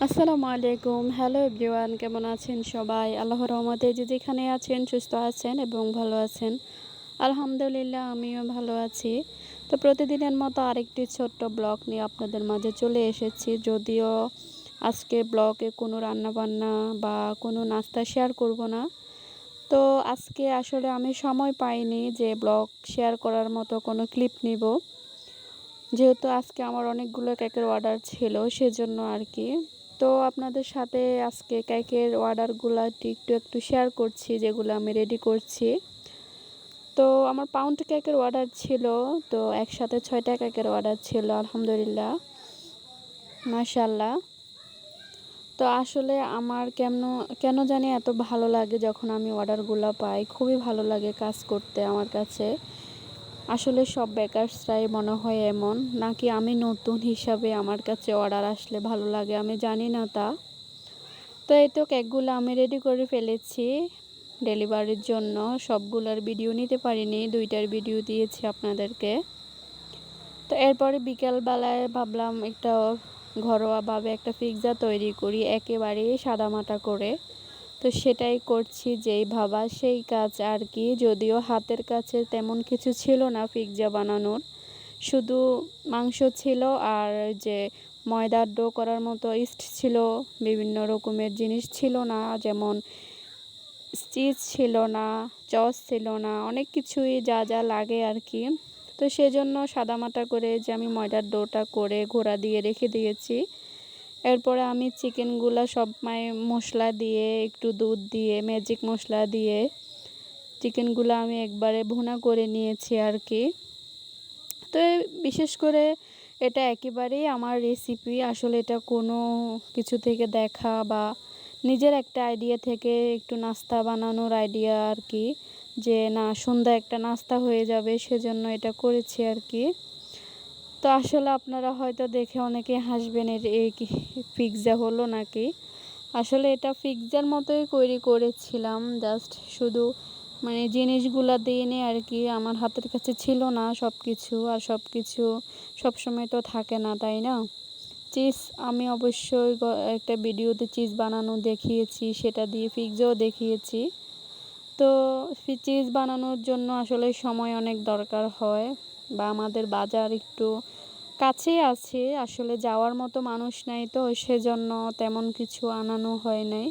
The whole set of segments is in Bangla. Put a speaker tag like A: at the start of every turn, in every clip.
A: আসসালামু আলাইকুম। হ্যালো এভরিওয়ান, কেমন আছেন সবাই? আল্লাহর রহমতে যে যেখানে আছেন সুস্থ আছেন এবং ভালো আছেন। আলহামদুলিল্লাহ আমিও ভালো আছি। তো প্রতিদিনের মতো আরেকটি ছোট্ট ব্লগ নিয়ে আপনাদের মাঝে চলে এসেছি। যদিও আজকে ব্লগে কোনো রান্নাবান্না বা কোনো নাস্তা শেয়ার করব না। তো আজকে আসলে আমি সময় পাইনি যে ব্লগ শেয়ার করার মতো কোনো ক্লিপ নিব। যেহেতু আজকে আমার অনেকগুলো কেকের অর্ডার ছিল সেজন্য আর কি। তো আপনাদের সাথে আজকে কেকের অর্ডারগুলো একটু শেয়ার করছি, যেগুলো আমি রেডি করছি। তো আমার পাউন্ড কেকের অর্ডার ছিল, তো একসাথে 6টা কেকের অর্ডার ছিল আলহামদুলিল্লাহ, মাশাআল্লাহ। তো আসলে আমার কেন জানি এত ভালো লাগে যখন আমি অর্ডারগুলো পাই, খুবই ভালো লাগে কাজ করতে আমার কাছে। আসলে সব বেকারসরাই মনে হয় এমন, নাকি আমি নতুন হিসাবে আমার কাছে অর্ডার আসলে ভালো লাগে আমি জানি না তা। তো এই তো কেকগুলো আমি রেডি করে ফেলেছি ডেলিভারির জন্য। সবগুলোর ভিডিও নিতে পারিনি, 2টার ভিডিও দিয়েছি আপনাদেরকে। তো এরপরে বিকেলবেলায় ভাবলাম একটা ঘরোয়াভাবে একটা পিৎজা তৈরি করি, একেবারেই সাদামাটা করে। তো সেটাই করছি, যেই ভাবা সেই কাজ আর কি। যদিও হাতের কাছে তেমন কিছু ছিল না পিৎজা বানানোর, শুধু মাংস ছিল আর যে ময়দার ডো করার মতো ইস্ট ছিল, বিভিন্ন রকমের জিনিস ছিল না, যেমন চিজ ছিল না, সস ছিল না, অনেক কিছুই যা যা লাগে আর কি। তো সেজন্য সাদামাটা করে যে আমি ময়দার ডোটা করে ঘোড়া দিয়ে রেখে দিয়েছি। এরপরে আমি চিকেনগুলো সব মশলা দিয়ে, একটু দুধ দিয়ে, ম্যাজিক মশলা দিয়ে চিকেনগুলো আমি একবারে ভুনা করে নিয়েছি আর কি। তো বিশেষ করে এটা একেবারেই আমার রেসিপি, আসলে এটা কোনো কিছু থেকে দেখা বা নিজের একটা আইডিয়া থেকে একটু নাস্তা বানানোর আইডিয়া আর কি, যে না সুন্দর একটা নাস্তা হয়ে যাবে সেজন্য এটা করেছি আর কি। তো আসলে আপনারা হয়তো দেখে অনেকে হাসবেন, এই কি পিৎজা হলো নাকি। আসলে এটা পিৎজার মতোই তৈরি করেছিলাম, জাস্ট শুধু জিনিসগুলা দিয়ে নিয়ে আর কি। আমার হাতের কাছে ছিল না সব কিছু, আর সব কিছু সবসময় তো থাকে না, তাই না? চিজ আমি অবশ্যই একটা ভিডিওতে চিজ বানানো দেখিয়েছি, সেটা দিয়ে পিৎজাও দেখিয়েছি। তো চিজ বানানোর জন্য আসলে সময় অনেক দরকার হয়, বা আমাদের বাজার একটু কাছেই আছে, আসলে যাওয়ার মতো মানুষ নাই, তো সেজন্য তেমন কিছু আনানো হয় নাই।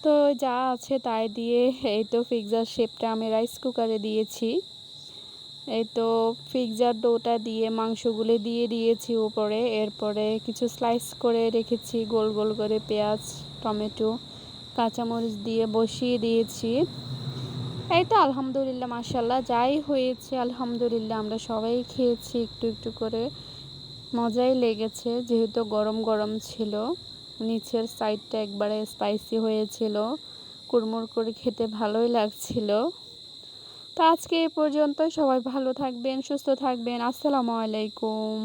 A: তো যা আছে তাই দিয়ে এই তো পিৎজার শেপটা আমি রাইস কুকারে দিয়েছি। এই তো পিৎজার ডোটা দিয়ে মাংসগুলো দিয়ে দিয়েছি উপরে, এরপরে কিছু স্লাইস করে রেখেছি গোল গোল করে, পেঁয়াজ, টমেটো, কাঁচামরিচ দিয়ে বসিয়ে দিয়েছি। এই তো আলহামদুলিল্লাহ মাশাআল্লাহ যাই হয়েছে আলহামদুলিল্লাহ, আমরা সবাই খেয়েছি একটু একটু করে, মজাই লেগেছে। যেহেতু গরম গরম ছিল, নিচের সাইডটা একবারে স্পাইসি হয়েছিল, কুড়মুড় করে খেতে ভালোই লাগছিল। তো আজকে এই পর্যন্ত, সবাই ভালো থাকবেন, সুস্থ থাকবেন। আসসালামু আলাইকুম।